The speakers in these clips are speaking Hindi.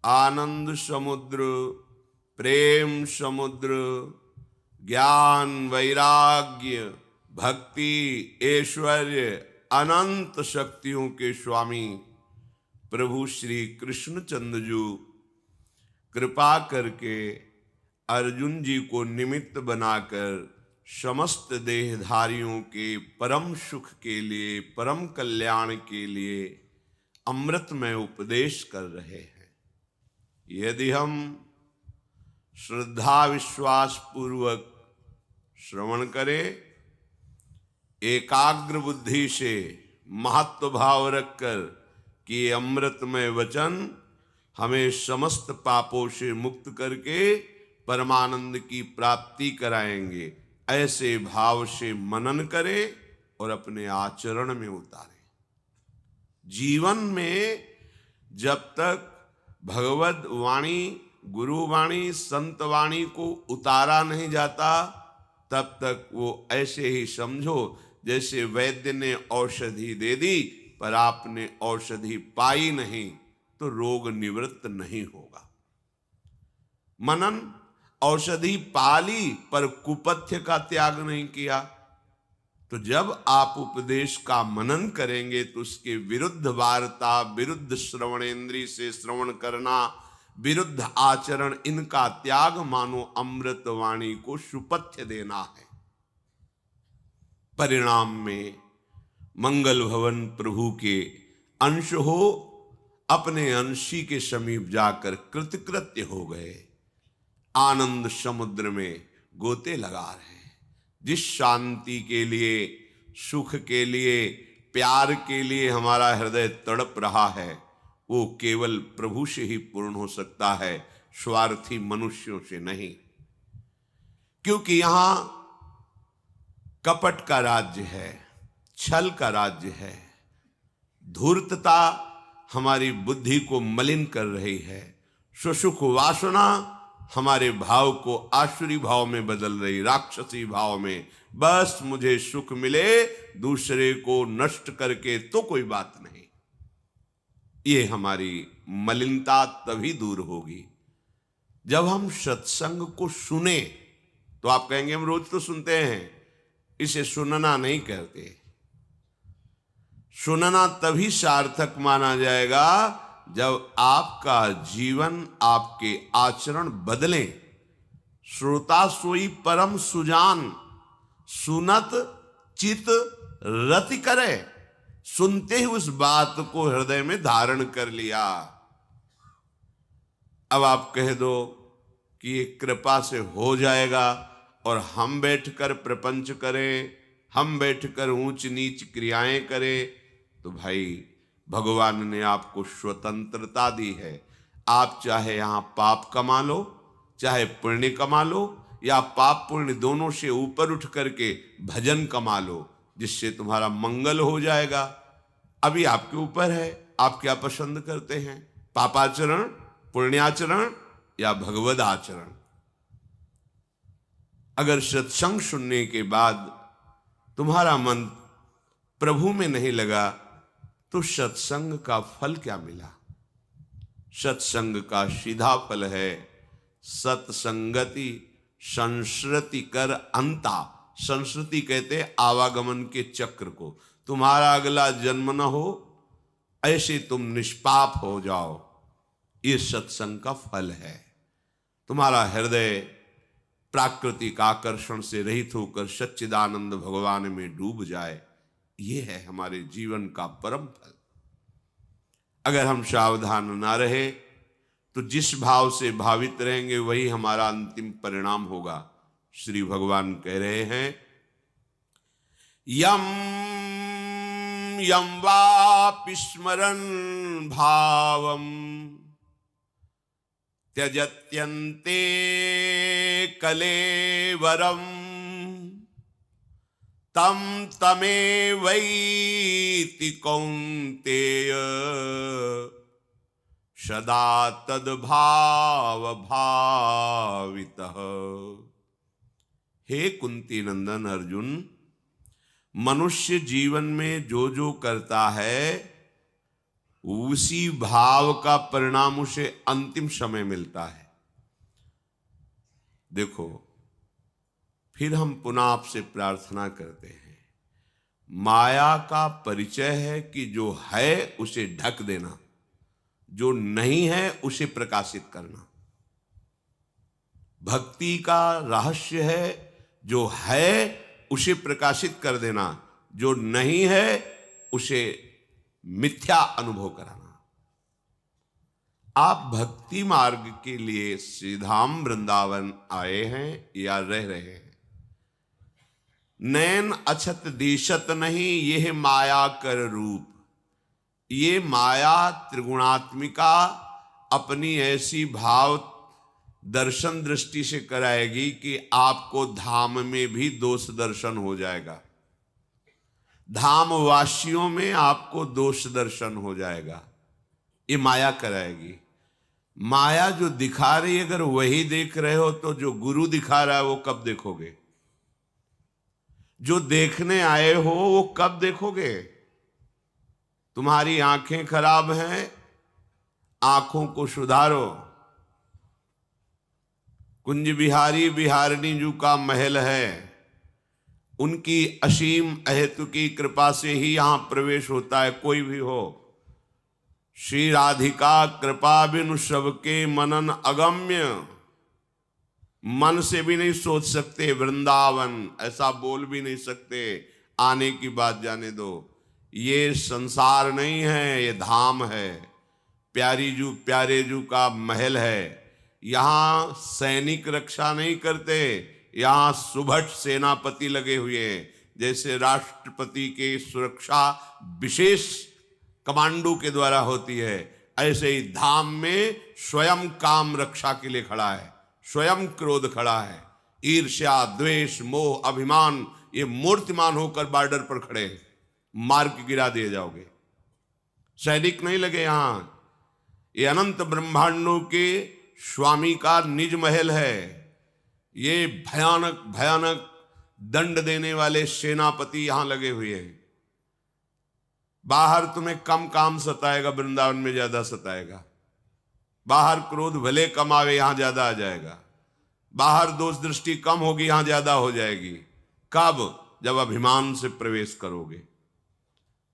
आनंद समुद्र, प्रेम समुद्र, ज्ञान वैराग्य भक्ति ऐश्वर्य अनंत शक्तियों के स्वामी प्रभु श्री कृष्णचंद्र जी कृपा करके अर्जुन जी को निमित्त बनाकर समस्त देहधारियों के परम सुख के लिए, परम कल्याण के लिए अमृतमय उपदेश कर रहे हैं। यदि हम श्रद्धा विश्वास पूर्वक श्रवण करें, एकाग्र बुद्धि से महत्व भाव रखकर कि अमृतमय वचन हमें समस्त पापों से मुक्त करके परमानंद की प्राप्ति कराएंगे, ऐसे भाव से मनन करें और अपने आचरण में उतारें। जीवन में जब तक भगवत वाणी, गुरु वाणी, संत वाणी को उतारा नहीं जाता, तब तक वो ऐसे ही समझो जैसे वैद्य ने औषधि दे दी पर आपने औषधि पाई नहीं, तो रोग निवृत्त नहीं होगा। मनन, औषधि पाली पर कुपथ्य का त्याग नहीं किया, तो जब आप उपदेश का मनन करेंगे तो उसके विरुद्ध वार्ता, विरुद्ध श्रवणेंद्रिय से श्रवण करना, विरुद्ध आचरण, इनका त्याग मानो अमृत वाणी को सुपथ्य देना है। परिणाम में मंगल भवन प्रभु के अंश हो, अपने अंशी के समीप जाकर कृतकृत्य हो गए, आनंद समुद्र में गोते लगा रहे हैं। जिस शांति के लिए, सुख के लिए, प्यार के लिए हमारा हृदय तड़प रहा है, वो केवल प्रभु से ही पूर्ण हो सकता है, स्वार्थी मनुष्यों से नहीं। क्योंकि यहां कपट का राज्य है, छल का राज्य है, धूर्तता हमारी बुद्धि को मलिन कर रही है, सुसुख वासना हमारे भाव को आसुरी भाव में बदल रही, राक्षसी भाव में। बस मुझे सुख मिले, दूसरे को नष्ट करके तो कोई बात नहीं। ये हमारी मलिनता तभी दूर होगी जब हम सत्संग को सुने। तो आप कहेंगे हम रोज तो सुनते हैं, इसे सुनना नहीं कहते। सुनना तभी सार्थक माना जाएगा जब आपका जीवन, आपके आचरण बदलें। श्रोता सोई परम सुजान, सुनत चित रति करे। सुनते ही उस बात को हृदय में धारण कर लिया। अब आप कह दो कि ये कृपा से हो जाएगा और हम बैठकर प्रपंच करें, हम बैठकर ऊंच नीच क्रियाएं करें, तो भाई भगवान ने आपको स्वतंत्रता दी है। आप चाहे यहां पाप कमा लो, चाहे पुण्य कमा लो, या पाप पुण्य दोनों से ऊपर उठ करके भजन कमा लो, जिससे तुम्हारा मंगल हो जाएगा। अभी आपके ऊपर है, आप क्या पसंद करते हैं, पापाचरण, पुण्याचरण या भगवद आचरण। अगर सत्संग सुनने के बाद तुम्हारा मन प्रभु में नहीं लगा, तो सत्संग का फल क्या मिला? सत्संग का सीधा फल है सत्संगति संस्कृति कर अंता। संस्कृति कहते आवागमन के चक्र को। तुम्हारा अगला जन्म न हो, ऐसे तुम निष्पाप हो जाओ, ये सत्संग का फल है। तुम्हारा हृदय प्राकृतिक आकर्षण से रहित होकर सच्चिदानंद भगवान में डूब जाए, ये है हमारे जीवन का परम फल। अगर हम सावधान ना रहे तो जिस भाव से भावित रहेंगे वही हमारा अंतिम परिणाम होगा। श्री भगवान कह रहे हैं, यम यम वापि स्मरन् भावम त्यजत्यन्ते कलेवरम तम तमेवैति कौन्तेय सदा तद्भाव भावितः। हे कुंती नंदन अर्जुन, मनुष्य जीवन में जो जो करता है उसी भाव का परिणाम उसे अंतिम समय मिलता है। देखो, फिर हम पुनः आपसे प्रार्थना करते हैं, माया का परिचय है कि जो है उसे ढक देना, जो नहीं है उसे प्रकाशित करना। भक्ति का रहस्य है जो है उसे प्रकाशित कर देना, जो नहीं है उसे मिथ्या अनुभव कराना। आप भक्ति मार्ग के लिए श्रीधाम वृंदावन आए हैं या रह रहे हैं? नैन अछत दिशत नहीं यह माया कर रूप। ये माया त्रिगुणात्मिका अपनी ऐसी भाव दर्शन दृष्टि से कराएगी कि आपको धाम में भी दोष दर्शन हो जाएगा, धाम वासियों में आपको दोष दर्शन हो जाएगा। ये माया कराएगी। माया जो दिखा रही, अगर वही देख रहे हो तो जो गुरु दिखा रहा है वो कब देखोगे? जो देखने आए हो वो कब देखोगे? तुम्हारी आंखें खराब हैं, आंखों को सुधारो। कुंज बिहारी बिहारिणी जू का महल है, उनकी असीम अहेतु की कृपा से ही यहां प्रवेश होता है, कोई भी हो। श्री राधिका कृपा बिनु सबके मनन अगम्य। मन से भी नहीं सोच सकते वृंदावन, ऐसा बोल भी नहीं सकते। आने की बात जाने दो। ये संसार नहीं है, ये धाम है। प्यारी जू प्यारे जू का महल है। यहाँ सैनिक रक्षा नहीं करते, यहाँ सुभट सेनापति लगे हुए हैं। जैसे राष्ट्रपति के सुरक्षा विशेष कमांडो के द्वारा होती है, ऐसे ही धाम में स्वयं काम रक्षा के लिए खड़ा है, स्वयं क्रोध खड़ा है। ईर्ष्या, द्वेष, मोह, अभिमान ये मूर्तिमान होकर बॉर्डर पर खड़े हैं, मार के गिरा दिए जाओगे। सैनिक नहीं लगे यहां। ये अनंत ब्रह्मांडों के स्वामी का निज महल है। ये भयानक भयानक दंड देने वाले सेनापति यहां लगे हुए हैं। बाहर तुम्हें कम काम सताएगा, वृंदावन में ज्यादा सताएगा। बाहर क्रोध भले कम आवे, यहां ज्यादा आ जाएगा। बाहर दोष दृष्टि कम होगी, यहां ज्यादा हो जाएगी। कब? जब अभिमान से प्रवेश करोगे,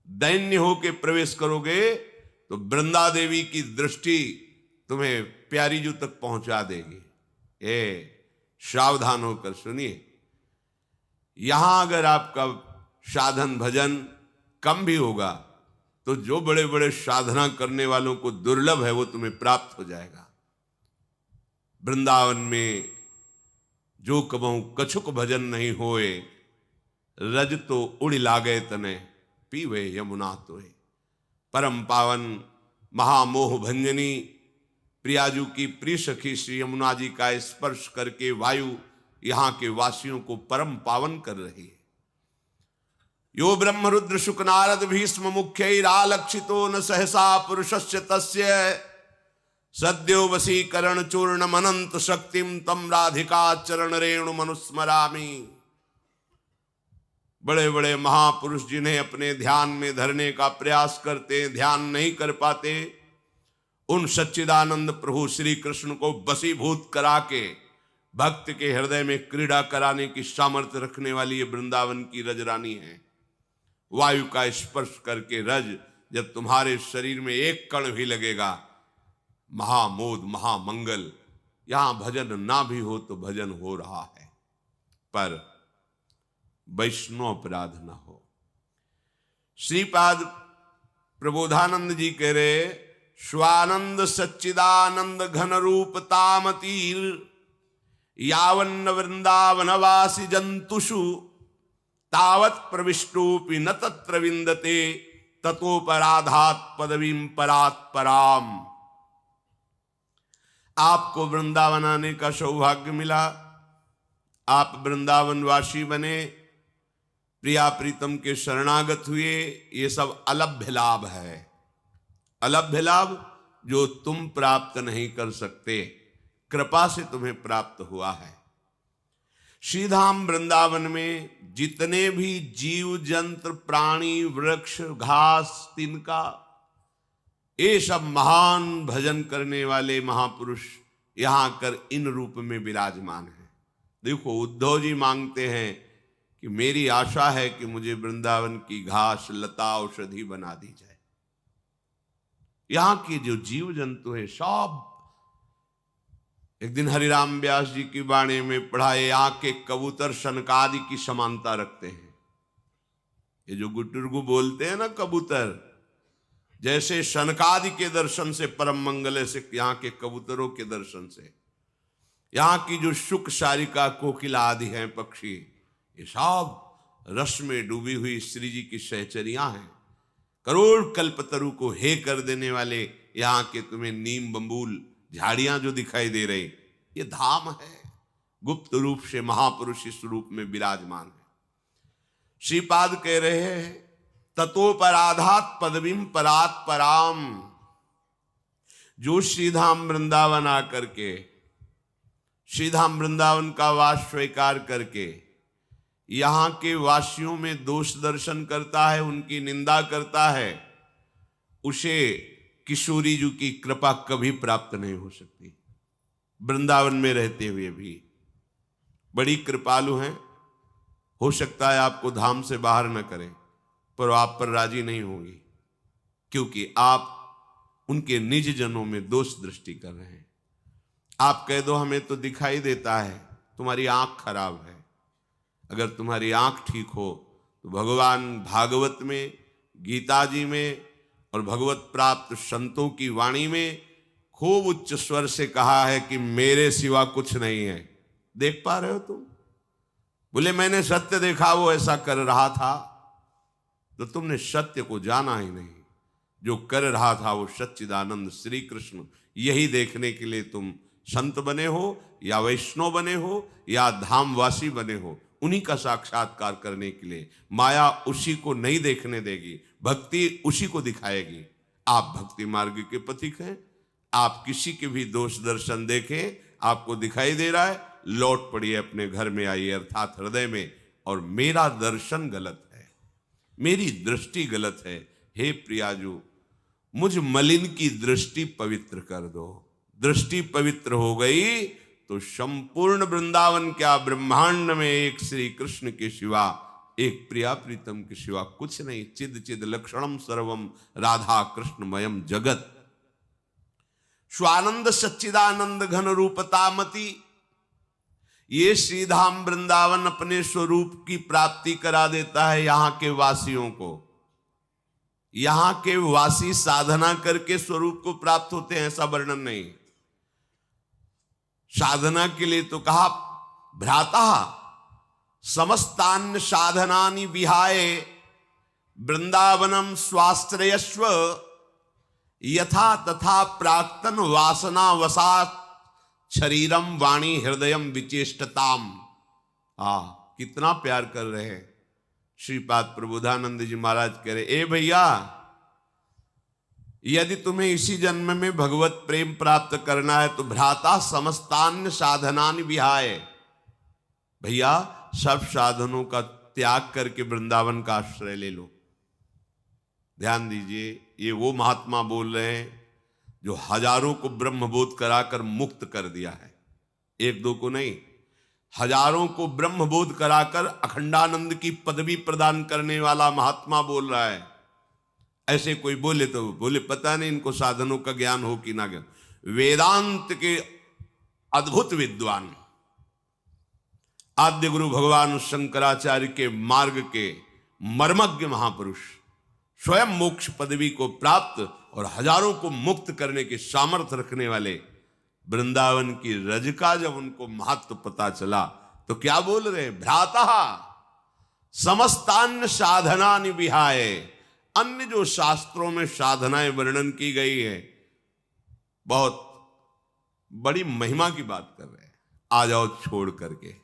दैन्य होके प्रवेश करोगे, तो वृंदा देवी की दृष्टि तुम्हें प्यारी जू तक पहुंचा देगी। सावधान होकर सुनिए। यहां अगर आपका साधन भजन कम भी होगा तो जो बड़े बड़े साधना करने वालों को दुर्लभ है वो तुम्हें प्राप्त हो जाएगा। वृंदावन में जो कबहू कछुक भजन नहीं होए, रज तो उड़ लागे तने पीवे यमुना तोए। परम पावन महामोह भंजनी प्रियाजू की प्रिय सखी श्री यमुना जी का स्पर्श करके वायु यहां के वासियों को परम पावन कर रही है। यो ब्रह्म रुद्र शुक नारद भीष्म मुख्यैरालक्षितो न सहसा पुरुषस्य तस्य सद्यो वशीकरण चूर्णम अनंत शक्तिम तम राधिका चरण रेणु मनुस्मरामि। बड़े बड़े महापुरुष जिन्हें अपने ध्यान में धरने का प्रयास करते, ध्यान नहीं कर पाते, उन सच्चिदानंद प्रभु श्री कृष्ण को वशीभूत करा के भक्त के हृदय में क्रीड़ा कराने की सामर्थ्य रखने वाली ये वृंदावन की रजरानी है। वायु का स्पर्श करके रज जब तुम्हारे शरीर में एक कण भी लगेगा, महामोद महामंगल। यहां भजन ना भी हो तो भजन हो रहा है, पर वैष्णव अपराध ना हो। श्रीपाद प्रबोधानंद जी कह रहे, स्वानंद सच्चिदानंद घन रूप तामतीर यावन्न वृंदावनवासी जंतुषु तावत प्रविष्टोपि न तत्र विंदते ततोपराधात पदवीं परात पराम। आपको वृंदावन आने का सौभाग्य मिला, आप वृंदावनवासी बने, प्रिया प्रीतम के शरणागत हुए। ये सब अलभ्य लाभ है। अलभ्य लाभ जो तुम प्राप्त नहीं कर सकते, कृपा से तुम्हें प्राप्त हुआ है। श्रीधाम वृंदावन में जितने भी जीव जंत्र प्राणी वृक्ष घास तिनका ये सब महान भजन करने वाले महापुरुष यहां कर इन रूप में विराजमान हैं। देखो उद्धव जी मांगते हैं कि मेरी आशा है कि मुझे वृंदावन की घास लता औषधि बना दी जाए। यहां के जो जीव जंतु है सब, एक दिन हरिराम व्यास जी की वाणी में पढ़ा, यहाँ के कबूतर शनकादि की समानता रखते हैं। ये जो गुटुरगु बोलते हैं ना कबूतर, जैसे शनकादि के दर्शन से परम मंगल है, से यहाँ के कबूतरों के दर्शन से यहाँ की जो शुक शारिका कोकिला आदि हैं पक्षी, ये सब रस में डूबी हुई श्री जी की सहचरियां हैं। करोड़ कल्पतरु को हे कर देने वाले यहाँ के तुम्हें नीम बम्बूल झाड़ियां जो दिखाई दे रही, ये धाम है। गुप्त रूप से महापुरुष इस रूप में विराजमान है। श्रीपाद कह रहे हैं ततोपराधात पदवीम परात पराम। जो श्रीधाम वृंदावन आकर के श्रीधाम वृंदावन का वास स्वीकार करके यहां के वासियों में दोष दर्शन करता है, उनकी निंदा करता है, उसे किशोरी जी की कृपा कभी प्राप्त नहीं हो सकती। वृंदावन में रहते हुए भी बड़ी कृपालु हैं। हो सकता है आपको धाम से बाहर न करें, पर आप पर राजी नहीं होंगी, क्योंकि आप उनके निज जनों में दोष दृष्टि कर रहे हैं। आप कह दो हमें तो दिखाई देता है, तुम्हारी आंख खराब है। अगर तुम्हारी आंख ठीक हो तो भगवान भागवत में, गीता जी में और भगवत प्राप्त संतों की वाणी में खूब उच्च स्वर से कहा है कि मेरे सिवा कुछ नहीं है। देख पा रहे हो तुम? बोले मैंने सत्य देखा, वो ऐसा कर रहा था। तो तुमने सत्य को जाना ही नहीं। जो कर रहा था वो सच्चिदानंद श्री कृष्ण। यही देखने के लिए तुम संत बने हो या वैष्णव बने हो या धामवासी बने हो। उन्हीं का साक्षात्कार करने के लिए माया उसी को नहीं देखने देगी, भक्ति उसी को दिखाएगी। आप भक्ति मार्ग के पथिक हैं। आप किसी के भी दोष दर्शन देखें, आपको दिखाई दे रहा है, लौट पड़िए, अपने घर में आइए, अर्थात हृदय में। और मेरा दर्शन गलत है, मेरी दृष्टि गलत है। हे प्रियाजू, मुझ मलिन की दृष्टि पवित्र कर दो। दृष्टि पवित्र हो गई तो संपूर्ण वृंदावन क्या, ब्रह्मांड में एक श्री कृष्ण के सिवा, एक प्रिया प्रीतम के सिवा कुछ नहीं। चिद चिद लक्षणम सर्वम राधा कृष्णमयम जगत। स्वानंद सच्चिदानंद घन रूपतामति। ये श्रीधाम वृंदावन अपने स्वरूप की प्राप्ति करा देता है यहां के वासियों को। यहां के वासी साधना करके स्वरूप को प्राप्त होते हैं, ऐसा वर्णन नहीं। साधना के लिए तो कहा भ्राता समस्तान्य साधनानि विहाय वृंदावनम स्वाश्रयस्व यथा तथा प्राक्तन वासना वसात शरीरम वाणी हृदयम विचेष्टताम। कितना प्यार कर रहे हैं श्रीपाद प्रबोधानंद जी महाराज। कह रहे ए भैया, यदि तुम्हें इसी जन्म में भगवत प्रेम प्राप्त करना है तो भ्राता समस्तान्य साधनानि विहाय, भैया सब साधनों का त्याग करके वृंदावन का आश्रय ले लो। ध्यान दीजिए, ये वो महात्मा बोल रहे हैं जो हजारों को ब्रह्मबोध कराकर मुक्त कर दिया है। एक दो को नहीं, हजारों को ब्रह्मबोध कराकर अखंडानंद की पदवी प्रदान करने वाला महात्मा बोल रहा है। ऐसे कोई बोले तो बोले पता नहीं इनको साधनों का ज्ञान हो कि ना ज्ञान। वेदांत के अद्भुत विद्वान आद्य गुरु भगवान शंकराचार्य के मार्ग के मर्मज्ञ महापुरुष, स्वयं मोक्ष पदवी को प्राप्त और हजारों को मुक्त करने के सामर्थ्य रखने वाले वृंदावन की रज का जब उनको महत्व पता चला तो क्या बोल रहे? भ्राता समस्तान्य साधनानि विहाय। अन्य जो शास्त्रों में साधनाएं वर्णन की गई है, बहुत बड़ी महिमा की बात कर रहे हैं। आ जाओ छोड़ करके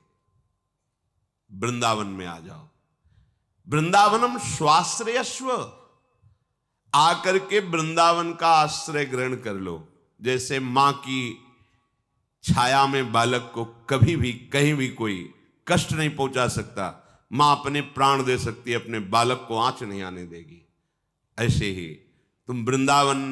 वृंदावन में आ जाओ। वृंदावनम स्वाश्रयस्व, आकर के वृंदावन का आश्रय ग्रहण कर लो। जैसे मां की छाया में बालक को कभी भी कहीं भी कोई कष्ट नहीं पहुंचा सकता, मां अपने प्राण दे सकती है, अपने बालक को आंच नहीं आने देगी। ऐसे ही तुम वृंदावन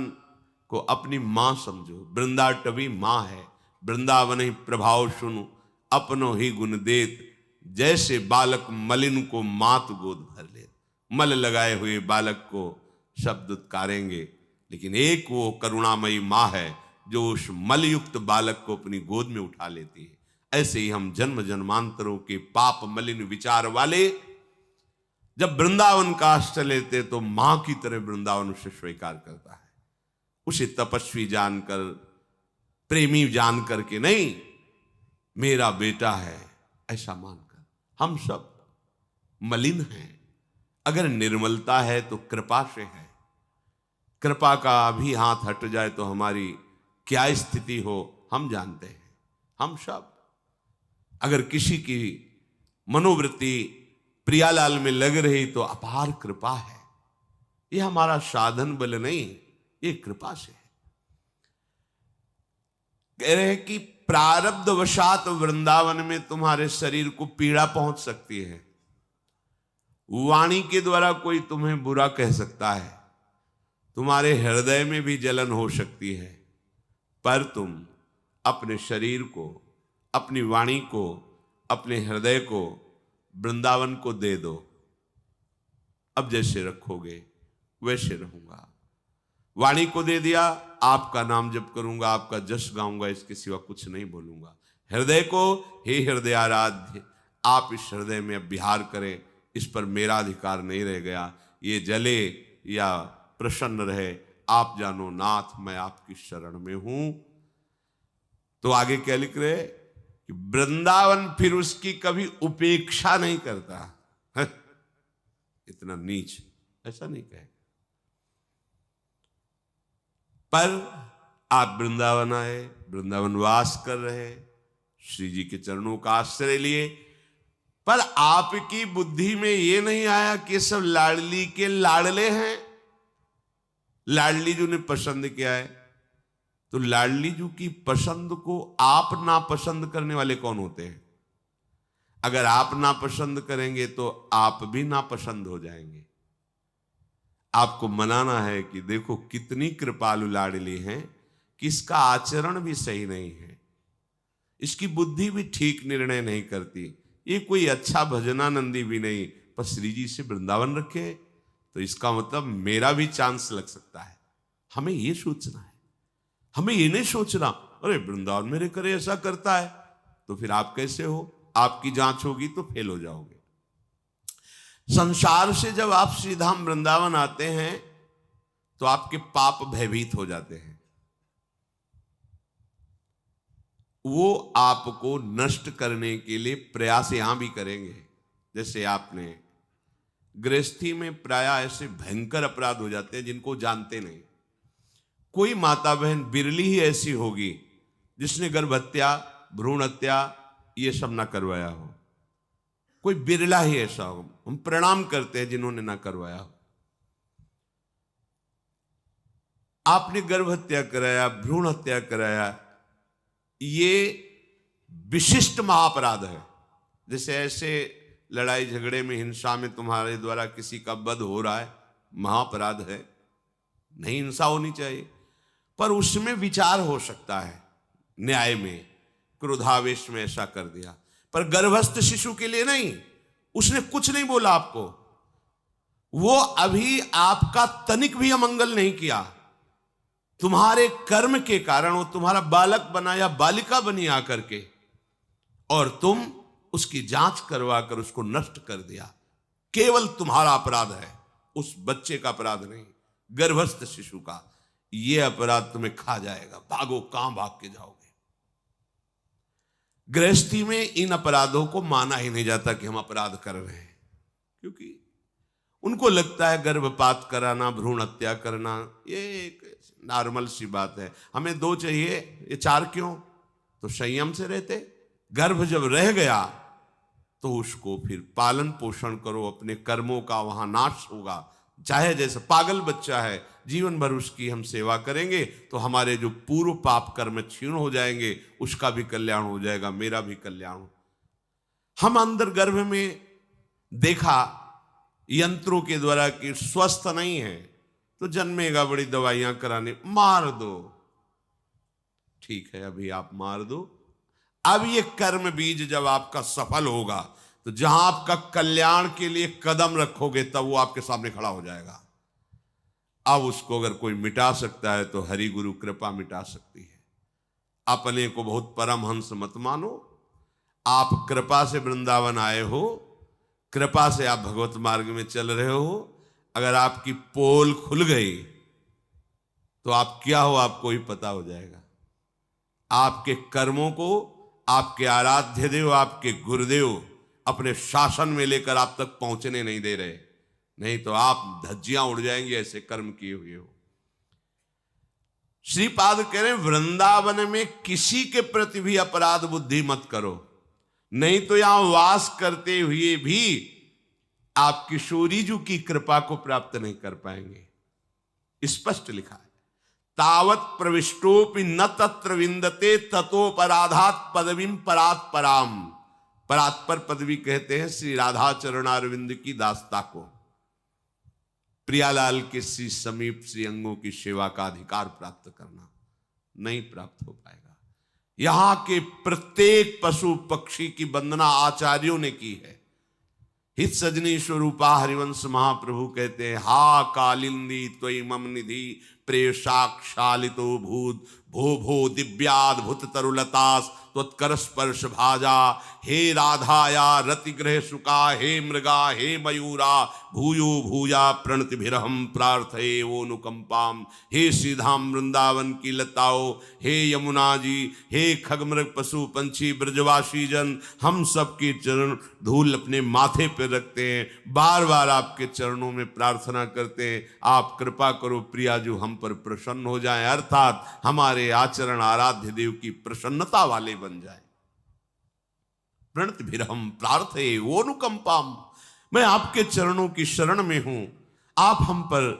को अपनी मां समझो। वृंदाटवी मां है, वृंदावन ही प्रभाव सुनु, अपनो ही गुण देत, जैसे बालक मलिन को मात गोद भर ले। मल लगाए हुए बालक को शब्द उत्कारेंगे, लेकिन एक वो करुणामयी मां है जो उस मलयुक्त बालक को अपनी गोद में उठा लेती है। ऐसे ही हम जन्म जन्मांतरों के पाप मलिन विचार वाले जब वृंदावन का आश्रय लेते तो मां की तरह वृंदावन उसे स्वीकार करता है। उसे तपस्वी जानकर, प्रेमी जानकर के नहीं, मेरा बेटा है ऐसा मानकर। हम सब मलिन हैं, अगर निर्मलता है तो कृपा से है। कृपा का भी हाथ हट जाए तो हमारी क्या स्थिति हो हम जानते हैं। हम सब अगर किसी की मनोवृत्ति प्रियालाल में लग रही तो अपार कृपा है। ये हमारा साधन बल नहीं, ये कृपा से है। कह रहे हैं कि प्रारब्ध वशात वृंदावन में तुम्हारे शरीर को पीड़ा पहुंच सकती है। वाणी के द्वारा कोई तुम्हें बुरा कह सकता है, तुम्हारे हृदय में भी जलन हो सकती है, पर तुम अपने शरीर को, अपनी वाणी को, अपने हृदय को वृंदावन को दे दो। अब जैसे रखोगे वैसे रहूंगा। वाणी को दे दिया, आपका नाम जप करूंगा, आपका जश गाऊंगा, इसके सिवा कुछ नहीं बोलूंगा। हृदय को, हे हृदय आराध्य, आप इस हृदय में अब विहार करें, इस पर मेरा अधिकार नहीं रह गया। ये जले या प्रसन्न रहे, आप जानो नाथ, मैं आपकी शरण में हूं। तो आगे क्या लिख रहे कि वृंदावन फिर उसकी कभी उपेक्षा नहीं करता। इतना नीच ऐसा नहीं कहे, पर आप वृंदावन आए, वृंदावन वास कर रहे, श्री जी के चरणों का आश्रय लिए, पर आपकी बुद्धि में ये नहीं आया कि सब लाडली के लाडले हैं। लाडली जी ने पसंद किया है, तो लाडली जी की पसंद को आप नापसंद करने वाले कौन होते हैं? अगर आप नापसंद करेंगे तो आप भी नापसंद हो जाएंगे। आपको मनाना है कि देखो कितनी कृपालु लाडली हैं कि इसका आचरण भी सही नहीं है, इसकी बुद्धि भी ठीक निर्णय नहीं करती, ये कोई अच्छा भजनानंदी भी नहीं, पर श्री जी से वृंदावन रखे तो इसका मतलब मेरा भी चांस लग सकता है। हमें ये सोचना है, हमें ये नहीं सोचना अरे वृंदावन मेरे करे ऐसा करता है तो फिर आप कैसे हो, आपकी जांच होगी तो फेल हो जाओगे। संसार से जब आप श्रीधाम वृंदावन आते हैं तो आपके पाप भयभीत हो जाते हैं, वो आपको नष्ट करने के लिए प्रयास यहां भी करेंगे। जैसे आपने गृहस्थी में प्राय ऐसे भयंकर अपराध हो जाते हैं जिनको जानते नहीं। कोई माता बहन बिरली ही ऐसी होगी जिसने गर्भ हत्या, भ्रूण हत्या ये सब ना करवाया हो। कोई बिरला ही ऐसा हो, हम प्रणाम करते हैं जिन्होंने ना करवाया हो। आपने गर्भ हत्या कराया, भ्रूण हत्या कराया, ये विशिष्ट महाअपराध है। जैसे ऐसे लड़ाई झगड़े में, हिंसा में तुम्हारे द्वारा किसी का वध हो रहा है, महाअपराध है, नहीं हिंसा होनी चाहिए, पर उसमें विचार हो सकता है न्याय में, क्रोधावेश में ऐसा कर दिया। पर गर्भस्थ शिशु के लिए नहीं, उसने कुछ नहीं बोला आपको, वो अभी आपका तनिक भी अमंगल नहीं किया, तुम्हारे कर्म के कारण वो तुम्हारा बालक बना या बालिका बनी आकर के, और तुम उसकी जांच करवा कर उसको नष्ट कर दिया। केवल तुम्हारा अपराध है, उस बच्चे का अपराध नहीं, गर्भस्थ शिशु का। ये अपराध तुम्हें खा जाएगा, भागो, कहां भाग के जाओगे। गृहस्थी में इन अपराधों को माना ही नहीं जाता कि हम अपराध कर रहे हैं, क्योंकि उनको लगता है गर्भपात कराना, भ्रूण हत्या करना ये एक नॉर्मल सी बात है। हमें 2 चाहिए, ये 4 क्यों? तो संयम से रहते। गर्भ जब रह गया तो उसको फिर पालन पोषण करो, अपने कर्मों का वहां नाश होगा। चाहे जैसे पागल बच्चा है, जीवन भर उसकी हम सेवा करेंगे तो हमारे जो पूर्व पाप कर्म क्षीण हो जाएंगे, उसका भी कल्याण हो जाएगा, मेरा भी कल्याण हो। हम अंदर गर्भ में देखा यंत्रों के द्वारा कि स्वस्थ नहीं है, तो जन्मेगा बड़ी दवाइयां कराने, मार दो। ठीक है, अभी आप मार दो। अब ये कर्म बीज जब आपका सफल होगा तो जहां आपका कल्याण के लिए कदम रखोगे तब वो आपके सामने खड़ा हो जाएगा। अब उसको अगर कोई मिटा सकता है तो हरि गुरु कृपा मिटा सकती है। अपने को बहुत परमहंस मत मानो। आप कृपा से वृंदावन आए हो, कृपा से आप भगवत मार्ग में चल रहे हो। अगर आपकी पोल खुल गई तो आप क्या हो आपको ही पता हो जाएगा। आपके कर्मों को आपके आराध्य देव, आपके गुरुदेव अपने शासन में लेकर आप तक पहुंचने नहीं दे रहे, नहीं तो आप धज्जियां उड़ जाएंगे ऐसे कर्म किए हुए हो। श्रीपाद कह रहे हैं वृंदावन में किसी के प्रति भी अपराध बुद्धि मत करो, नहीं तो यहां वास करते हुए भी आप किशोरी जी की कृपा को प्राप्त नहीं कर पाएंगे। स्पष्ट लिखा है, तावत प्रविष्टोपि न तत्र विंदते ततोपराधात पदवीं परात पराम। परात्पर पदवी कहते हैं श्री राधा चरणारविंद की दास्ता को। प्रियालाल के श्री समीप श्री अंगों की सेवा का अधिकार प्राप्त करना नहीं प्राप्त हो पाएगा। यहां के प्रत्येक पशु पक्षी की वंदना आचार्यों ने की है। हित सजनी स्वरूपा हरिवंश महाप्रभु कहते हैं, हा कालिंदी त्वयि मम निधि प्रेषाक्षालितो भूत भो भो दिव्याद्भुत तरुलतास त्वत्कर स्पर्श भाजा। हे राधाया रतिग्रह सुका, हे मृगा हे मयूरा भूयो भूया प्रणतिभिरहम प्रार्थये ओनुकंपाम। हे श्रीधाम वृंदावन की लताओ, हे यमुना जी, हे खगमृग पशु पंछी ब्रजवासी जन, हम सबके चरण धूल अपने माथे पर रखते हैं, बार बार आपके चरणों में प्रार्थना करते हैं, आप कृपा करो प्रिया जो हम पर प्रसन्न हो जाएं, अर्थात हमारे आचरण आराध्य देव की प्रसन्नता वाले बन जाए। प्रणतिभिरहम प्रार्थये ओनुकंपाम, मैं आपके चरणों की शरण में हूं, आप हम पर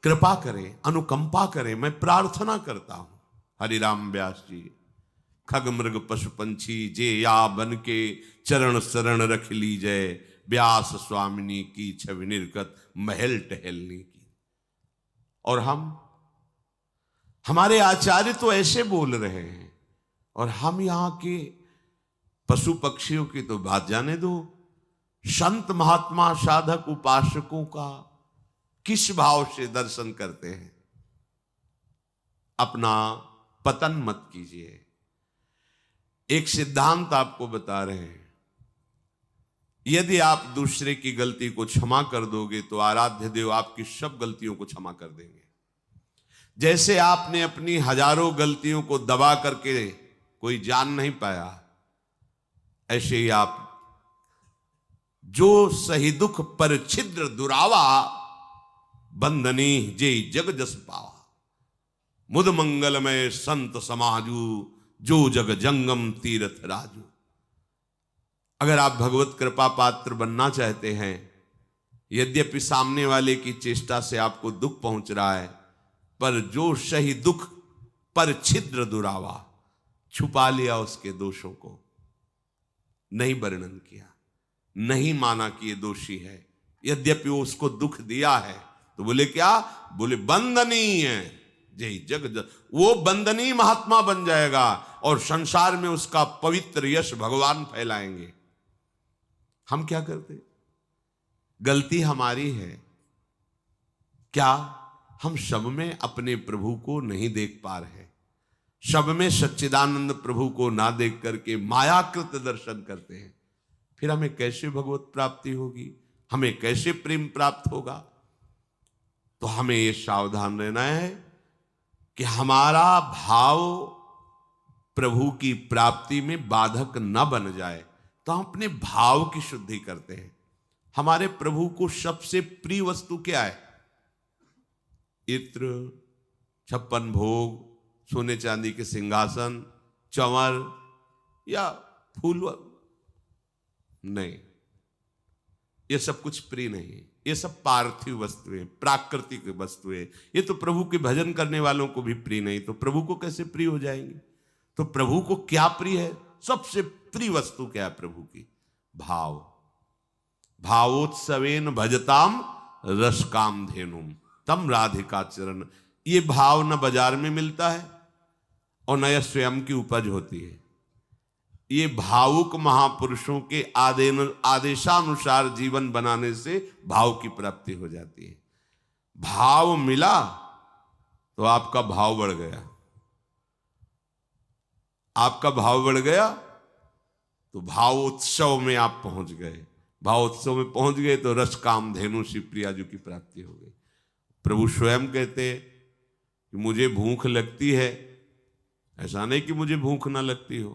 कृपा करें, अनुकंपा करें, मैं प्रार्थना करता हूं। हरिराम व्यास जी, खग मृग पशु पंछी जे या बन के चरण शरण रख लीजय, व्यास स्वामिनी की छवि निर्गत महल टहलनी की। और हमारे आचार्य तो ऐसे बोल रहे हैं, और हम यहां के पशु पक्षियों की तो बात जाने दो। संत महात्मा साधक उपासकों का किस भाव से दर्शन करते हैं। अपना पतन मत कीजिए। एक सिद्धांत आपको बता रहे हैं, यदि आप दूसरे की गलती को क्षमा कर दोगे तो आराध्य देव आपकी सब गलतियों को क्षमा कर देंगे। जैसे आपने अपनी हजारों गलतियों को दबा करके कोई जान नहीं पाया, ऐसे ही आप जो सही दुख पर छिद्र दुरावा बंधनी जे जग जस पावा। मुद मंगलमय संत समाजू जो जग जंगम तीर्थ राजू। अगर आप भगवत कृपा पात्र बनना चाहते हैं, यद्यपि सामने वाले की चेष्टा से आपको दुख पहुंच रहा है, पर जो सही दुख पर छिद्र दुरावा, छुपा लिया उसके दोषों को, नहीं वर्णन किया, नहीं माना कि ये दोषी है, यद्यपि वो उसको दुख दिया है, तो बोले क्या, बोले बंदनीय है जय जग, वो बंदनीय महात्मा बन जाएगा और संसार में उसका पवित्र यश भगवान फैलाएंगे। हम क्या करते, गलती हमारी है क्या, हम सब में अपने प्रभु को नहीं देख पा रहे, सब में सच्चिदानंद प्रभु को ना देख करके मायाकृत दर्शन करते हैं। फिर हमें कैसे भगवत प्राप्ति होगी, हमें कैसे प्रेम प्राप्त होगा। तो हमें ये सावधान रहना है कि हमारा भाव प्रभु की प्राप्ति में बाधक न बन जाए। तो हम अपने भाव की शुद्धि करते हैं। हमारे प्रभु को सबसे प्रिय वस्तु क्या है, इत्र, 56 भोग, सोने चांदी के सिंहासन, चंवर या फूल नहीं, ये सब कुछ प्रिय नहीं। ये सब पार्थिव वस्तुएं, प्राकृतिक वस्तुएं, ये तो प्रभु के भजन करने वालों को भी प्रिय नहीं, तो प्रभु को कैसे प्रिय हो जाएंगे। तो प्रभु को क्या प्रिय है, सबसे प्रिय वस्तु क्या है प्रभु की, भाव। भावोत्सवेन भजताम रसकाम धेनुम। तम राधिका चरण। ये भाव न बाजार में मिलता है और न यह स्वयं की उपज होती है। ये भावुक महापुरुषों के आदेशानुसार जीवन बनाने से भाव की प्राप्ति हो जाती है। भाव मिला तो आपका भाव बढ़ गया, आपका भाव बढ़ गया तो भाव उत्सव में आप पहुंच गए। भाव उत्सव में पहुंच गए तो रस काम धेनु शिवप्रिया जी की प्राप्ति हो गई। प्रभु स्वयं कहते हैं कि मुझे भूख लगती है, ऐसा नहीं कि मुझे भूख ना लगती हो,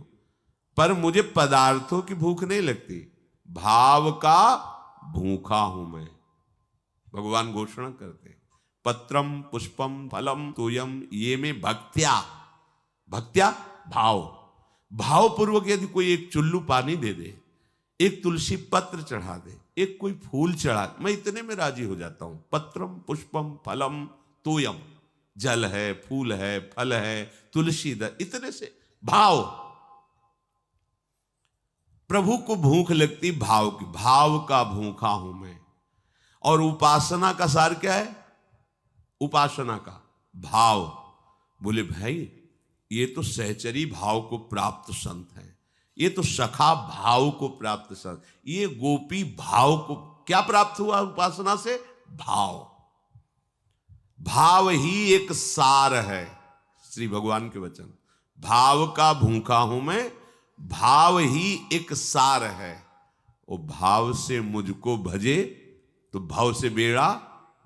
पर मुझे पदार्थों की भूख नहीं लगती, भाव का भूखा हूं मैं। भगवान घोषणा करते, पत्रम पुष्पम फलम तोयम ये में भक्त्या, भक्त्या भाव, भाव पूर्वक यदि कोई एक चुल्लू पानी दे दे, एक तुलसी पत्र चढ़ा दे, एक कोई फूल चढ़ा, मैं इतने में राजी हो जाता हूं। पत्रम पुष्पम फलम तोयम, जल है, फूल है, फल है, तुलसी द, इतने से भाव। प्रभु को भूख लगती भाव की, भाव का भूखा हूं मैं। और उपासना का सार क्या है? उपासना का भाव। बोले भाई ये तो सहचरी भाव को प्राप्त संत है, ये तो सखा भाव को प्राप्त संत, ये गोपी भाव को क्या प्राप्त हुआ उपासना से? भाव। भाव ही एक सार है। श्री भगवान के वचन, भाव का भूखा हूं मैं, भाव ही एक सार है। वो भाव से मुझको भजे तो भाव से बेड़ा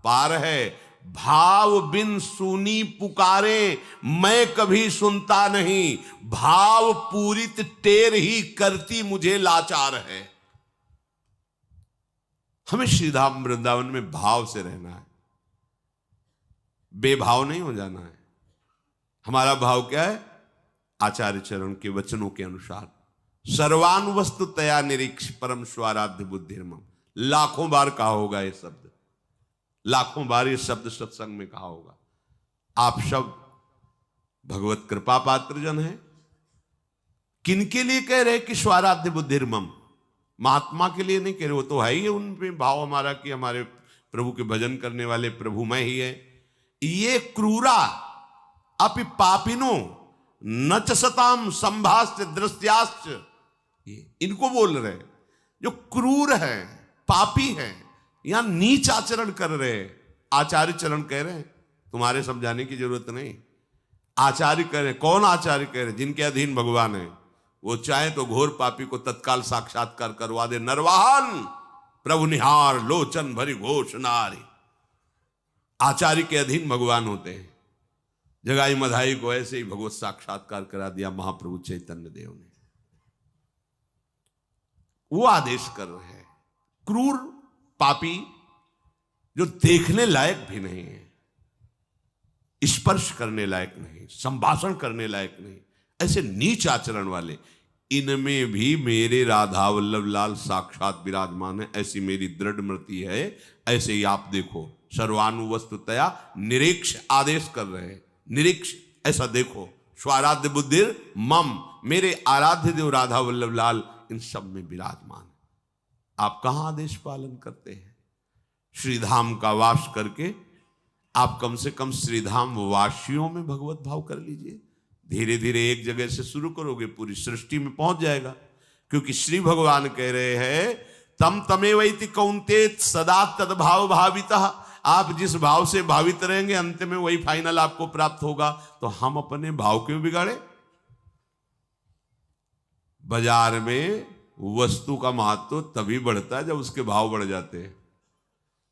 पार है। भाव बिन सुनी पुकारे मैं कभी सुनता नहीं, भाव पूरित टेर ही करती मुझे लाचार है। हमें श्रीधाम वृंदावन में भाव से रहना है, बेभाव नहीं हो जाना है। हमारा भाव क्या है? आचार्य चरण के वचनों के अनुसार सर्वानुवस्तु तया निरीक्ष परम स्वाराध्य बुद्धिर्मम। लाखों बार कहा होगा ये शब्द, लाखों बार ये शब्द सत्संग में कहा होगा। आप सब भगवत कृपा पात्र जन हैं। किनके लिए कह रहे कि स्वाराध्य बुद्धिर्मम? महात्मा के लिए नहीं कह रहे, वो तो है ही उन पे भाव हमारा कि हमारे प्रभु के भजन करने वाले प्रभु मैं ही है। ये क्रूरा अपि पापिनो न च सताम संभाष्य दृश्याश्च, इनको बोल रहे हैं जो क्रूर है, पापी है, यहां नीच आचरण कर रहे हैं। आचार्य चरण कह रहे हैं, तुम्हारे समझाने की जरूरत नहीं। आचार्य कह रहे, कौन आचार्य कह रहे? जिनके अधीन भगवान है। वो चाहे तो घोर पापी को तत्काल साक्षात्कार करवा दे। नरवाहन प्रभु निहार लोचन भरी घोष नारी। आचार्य के अधीन भगवान होते हैं। जगाई मधाई को ऐसे ही भगवत साक्षात्कार करा दिया महाप्रभु चैतन्य देव ने। वो आदेश कर रहे हैं। क्रूर पापी जो देखने लायक भी नहीं है, स्पर्श करने लायक नहीं, संभाषण करने लायक नहीं, ऐसे नीच आचरण वाले, इनमें भी मेरे राधा वल्लभ लाल साक्षात विराजमान है, ऐसी मेरी दृढ़ मृति है। ऐसे ही आप देखो, सर्वानुवस्तुतया निरीक्ष आदेश कर रहे हैं। निरीक्ष, ऐसा देखो, स्वाराध्य बुद्धिर मम, मेरे आराध्य देव राधा वल्लभ लाल इन सब में विराजमान। आप कहां आदेश पालन करते हैं? श्रीधाम का वास करके आप कम से कम श्रीधाम वासियों में भगवत भाव कर लीजिए। धीरे धीरे एक जगह से शुरू करोगे, पूरी सृष्टि में पहुंच जाएगा। क्योंकि श्री भगवान कह रहे हैं, तम तमेवैति कौन्तेय सदा तद्भाव भावितः। आप जिस भाव से भावित रहेंगे अंत में वही फाइनल आपको प्राप्त होगा। तो हम अपने भाव क्यों बिगाड़े? बाजार में वस्तु का महत्व तभी बढ़ता है जब उसके भाव बढ़ जाते हैं।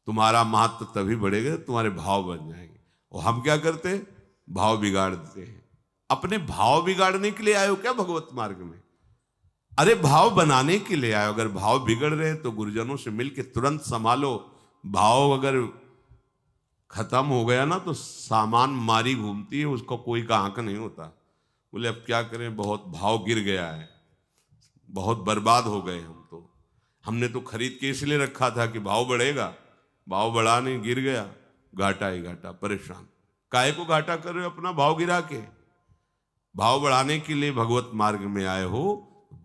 तुम्हारा महत्व तभी बढ़ेगा, तुम्हारे भाव बन जाएंगे। और हम क्या करते हैं? भाव बिगाड़ देते हैं। अपने भाव बिगाड़ने के लिए आए हो क्या भगवत मार्ग में? अरे भाव बनाने के लिए आए हो। अगर भाव बिगड़ रहे तो गुरुजनों से मिलके तुरंत संभालो। भाव अगर खत्म हो गया ना तो सामान मारी घूमती है, उसका कोई का आंक नहीं होता। बोले अब क्या करें, बहुत भाव गिर गया है, बहुत बर्बाद हो गए हम तो। हमने तो खरीद के इसलिए रखा था कि भाव बढ़ेगा, भाव बढ़ा नहीं, गिर गया, घाटा ही घाटा, परेशान। काहे को घाटा कर रहे हो अपना भाव गिरा के? भाव बढ़ाने के लिए भगवत मार्ग में आए हो।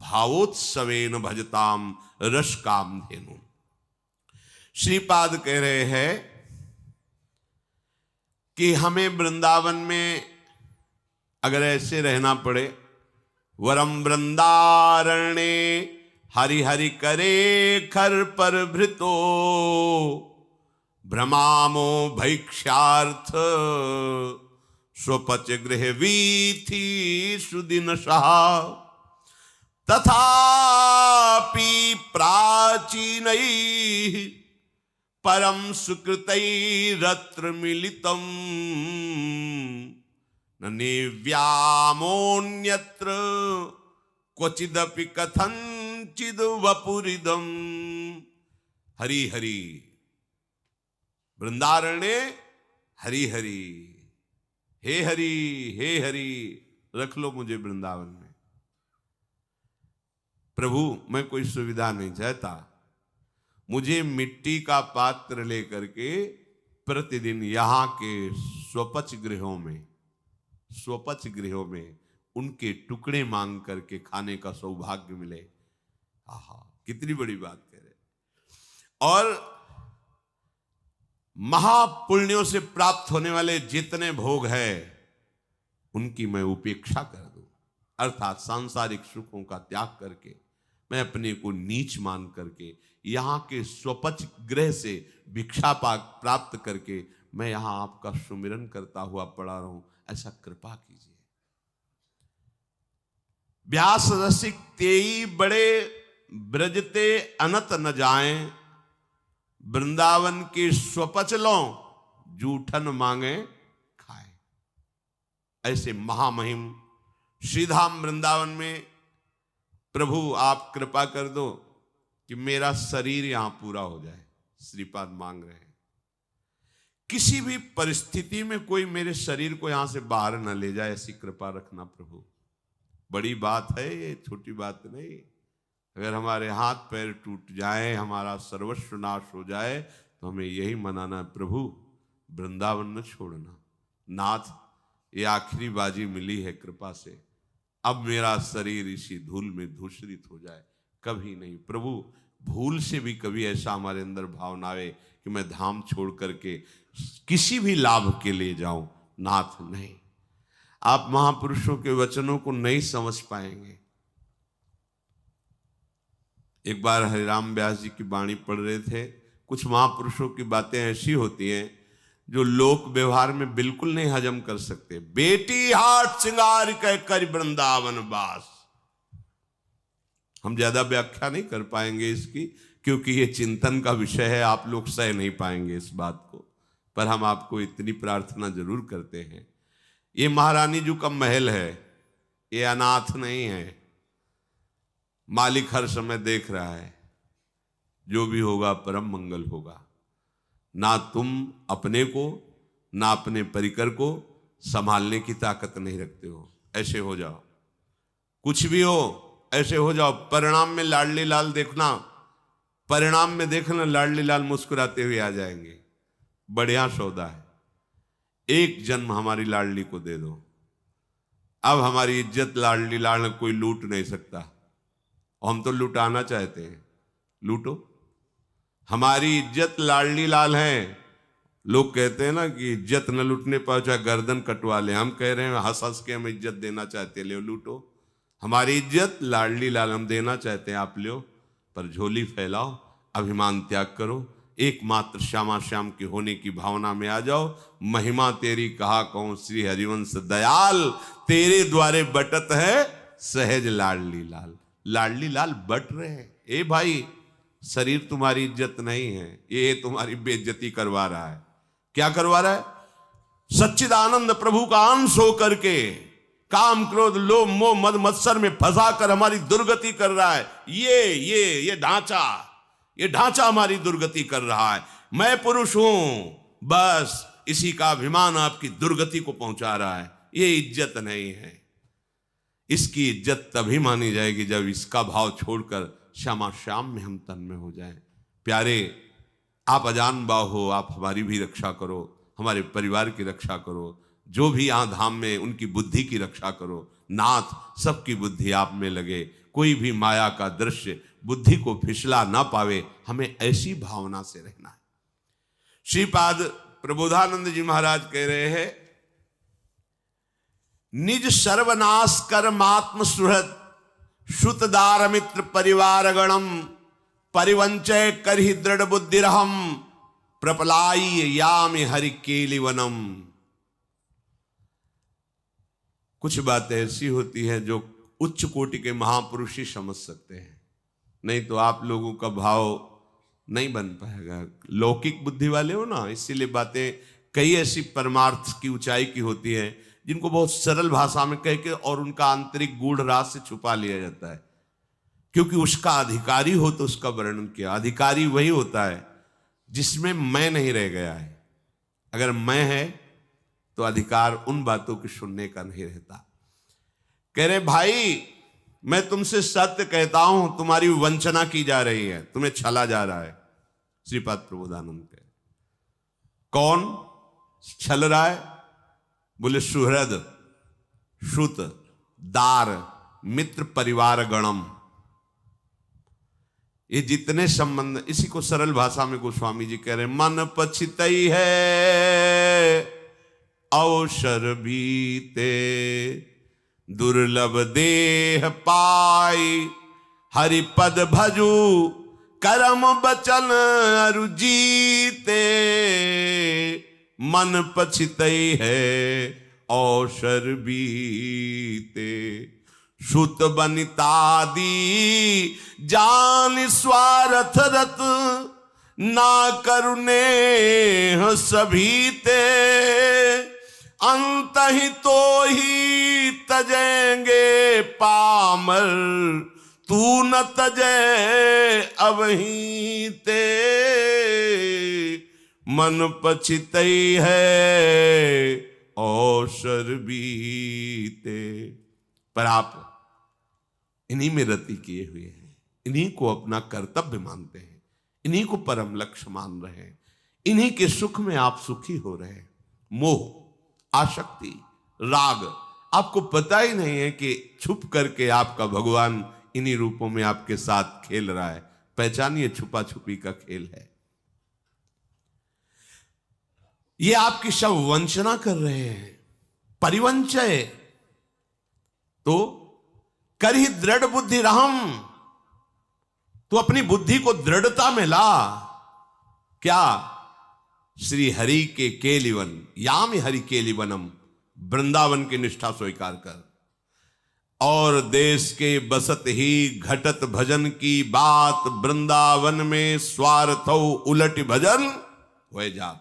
भावोत्सवेन भजताम रस काम धेनु। श्रीपाद कह रहे हैं कि हमें वृंदावन में अगर ऐसे रहना पड़े, वरम वृंदारण्ये हरि हरि करे खर पर भृतो भ्रमामो भैक्ष्यार्थ स्वपच गृह वीथि सुदिन सहा तथापि प्राचीनैः परम सुकृतैरत्र मिलितम् न निव्यामोऽन्यत्र क्वचिदपि कथंचिद् वपुरिदम्। हरि हरि वृंदारण्ये हरि हरि, हे हरि हे हरि, रख लो मुझे वृंदावन में। प्रभु मैं कोई सुविधा नहीं चाहता, मुझे मिट्टी का पात्र लेकर के प्रतिदिन यहाँ के स्वपच गृहों में उनके टुकड़े मांग करके खाने का सौभाग्य मिले। आहा, कितनी बड़ी बात कह रहे। और महापुण्यों से प्राप्त होने वाले जितने भोग है उनकी मैं उपेक्षा कर दूं, अर्थात सांसारिक सुखों का त्याग करके मैं अपने को नीच मान करके यहाँ के स्वपच गृह से भिक्षा प्राप्त करके मैं यहाँ आपका सुमिरन करता हुआ पड़ा रहूं, ऐसा कृपा कीजिए। व्यास रसिक तेई बड़े ब्रजते अनत न जाएं, वृंदावन के स्वपच लो जूठन मांगे खाए। ऐसे महामहिम श्रीधाम वृंदावन में प्रभु आप कृपा कर दो कि मेरा शरीर यहां पूरा हो जाए। श्रीपाद मांग रहे हैं किसी भी परिस्थिति में कोई मेरे शरीर को यहां से बाहर न ले जाए, ऐसी कृपा रखना प्रभु। बड़ी बात है ये, छोटी बात नहीं। अगर हमारे हाथ पैर टूट जाए, हमारा सर्वस्व नाश हो जाए, तो हमें यही मनाना है, प्रभु वृंदावन न छोड़ना। नाथ ये आखिरी बाजी मिली है कृपा से, अब मेरा शरीर इसी धूल में धूसरित हो जाए, कभी नहीं। प्रभु भूल से भी कभी ऐसा हमारे अंदर भाव ना आए कि मैं धाम छोड़ करके किसी भी लाभ के लिए जाऊं। नाथ नहीं, आप महापुरुषों के वचनों को नहीं समझ पाएंगे। एक बार हरिराम व्यास जी की वाणी पढ़ रहे थे, कुछ महापुरुषों की बातें ऐसी होती हैं जो लोक व्यवहार में बिल्कुल नहीं हजम कर सकते। बेटी हाट सिंगार कह कर वृंदावन वास। हम ज्यादा व्याख्या नहीं कर पाएंगे इसकी, क्योंकि ये चिंतन का विषय है, आप लोग सह नहीं पाएंगे इस बात को। पर हम आपको इतनी प्रार्थना जरूर करते हैं, ये महारानी जी का महल है, ये अनाथ नहीं है। मालिक हर समय देख रहा है, जो भी होगा परम मंगल होगा। ना तुम अपने को ना अपने परिकर को संभालने की ताकत नहीं रखते हो, ऐसे हो जाओ। कुछ भी हो ऐसे हो जाओ। परिणाम में लाडली लाल देखना, परिणाम में देखना लाडली लाल मुस्कुराते हुए आ जाएंगे। बढ़िया सौदा है, एक जन्म हमारी लाडली को दे दो। अब हमारी इज्जत लाडली लाल कोई लूट नहीं सकता। हम तो लुटाना चाहते हैं, लूटो। हमारी इज्जत लाडली लाल है। लोग कहते हैं ना कि इज्जत न लूटने पाओ चाहे गर्दन कटवा ले। हम कह रहे हैं हंस हंस के हम इज्जत देना चाहते हैं, ले लूटो। हमारी इज्जत लाडली लाल हम देना चाहते हैं, आप लो। पर झोली फैलाओ, अभिमान त्याग करो, एकमात्र श्यामा श्याम के होने की भावना में आ जाओ। महिमा तेरी कहा कहूं श्री हरिवंश दयाल, तेरे द्वारे बटत है सहज लाडली लाल। लाडली लाल बट रहे हैं। ए भाई, शरीर तुम्हारी इज्जत नहीं है, ये तुम्हारी बेइज्जती करवा रहा है। क्या करवा रहा है? सच्चिदानंद प्रभु का अंश हो करके काम क्रोध लोभ मोह मद मत्सर में फंसा कर हमारी दुर्गति कर रहा है। ये ढांचा हमारी दुर्गति कर रहा है। मैं पुरुष हूं, बस इसी का अभिमान आपकी दुर्गति को पहुंचा रहा है। ये इज्जत नहीं है। इसकी इज्जत तभी मानी जाएगी जब इसका भाव छोड़कर श्यामा श्याम में हम तन्मय हो जाएं। प्यारे, आप अजान बाह हो, आप हमारी भी रक्षा करो, हमारे परिवार की रक्षा करो। जो भी यहाँ धाम में उनकी बुद्धि की रक्षा करो। नाथ, सबकी बुद्धि आप में लगे, कोई भी माया का दृश्य बुद्धि को फिसला ना पावे। हमें ऐसी भावना से रहना है। श्रीपाद प्रबोधानंद जी महाराज कह रहे हैं, निज सर्वनाश कर मात्म सुहृद श्रुतदार मित्र परिवार गणम परिवंचय कर ही दृढ़ बुद्धिरहम प्रपलाई याम हरि केलिवनम। कुछ बातें ऐसी होती हैं जो उच्च कोटि के महापुरुष ही समझ सकते हैं, नहीं तो आप लोगों का भाव नहीं बन पाएगा। लौकिक बुद्धि वाले हो ना, इसीलिए बातें कई ऐसी परमार्थ की ऊंचाई की होती हैं जिनको बहुत सरल भाषा में कह के और उनका आंतरिक गूढ़ राज से छुपा लिया जाता है, क्योंकि उसका अधिकारी हो तो उसका वर्णन किया। अधिकारी वही होता है जिसमें मैं नहीं रह गया है। अगर मैं है तो अधिकार उन बातों की सुनने का नहीं रहता। कह रहे भाई मैं तुमसे सत्य कहता हूं, तुम्हारी वंचना की जा रही है, तुम्हें छला जा रहा है। श्रीपाद प्रबोधानंद कह, कौन छल रहा है? बोले सुहृद श्रुत दार मित्र परिवार गणम। ये जितने संबंध, इसी को सरल भाषा में गोस्वामी जी कह रहे हैं, मन पछितई है अवसर बीते दुर्लभ देह पाई हरिपद भजू करम बचन अरु जीते। मन पछितई है अवसर बीते श्रुत बनितादी जान स्वार्थ रत ना करुणे सभी ते अंत ही तो ही तजेंगे पामर तू न तजे अब ही ते। मन पछितई है अवसर बीते। पर आप इन्हीं में रति किए हुए हैं, इन्हीं को अपना कर्तव्य मानते हैं, इन्हीं को परम लक्ष्य मान रहे हैं, इन्हीं के सुख में आप सुखी हो रहे हैं। मोह आसक्ति राग आपको पता ही नहीं है कि छुप करके आपका भगवान इन्हीं रूपों में आपके साथ खेल रहा है। पहचानिए, छुपा छुपी का खेल है। ये आपकी सब वंचना कर रहे हैं। परिवंचय तो कर ही दृढ़ बुद्धि रहम, तो अपनी बुद्धि को दृढ़ता में ला। क्या? श्री हरि के केलिवन याम हरि केलिवनम, वृंदावन की निष्ठा स्वीकार कर और देश के बसत ही घटत भजन की बात वृंदावन में स्वार्थ उलट भजन हो जा।